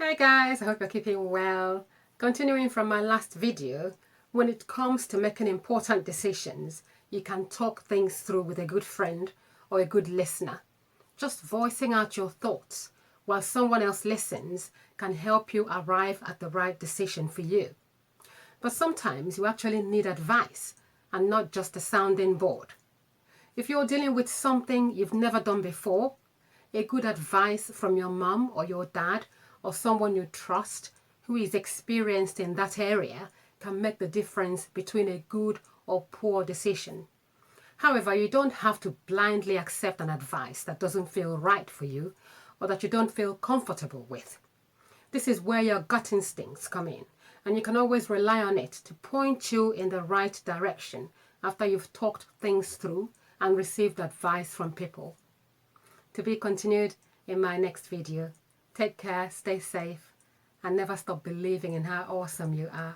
Hey guys, I hope you're keeping well. Continuing from my last video, when it comes to making important decisions, you can talk things through with a good friend or a good listener. Just voicing out your thoughts while someone else listens can help you arrive at the right decision for you. But sometimes you actually need advice and not just a sounding board. If you're dealing with something you've never done before, a good advice from your mom or your dad or someone you trust who is experienced in that area can make the difference between a good or poor decision. However, you don't have to blindly accept an advice that doesn't feel right for you or that you don't feel comfortable with. This is where your gut instincts come in, and you can always rely on it to point you in the right direction after you've talked things through and received advice from people. To be continued in my next video. Take care, stay safe, and never stop believing in how awesome you are.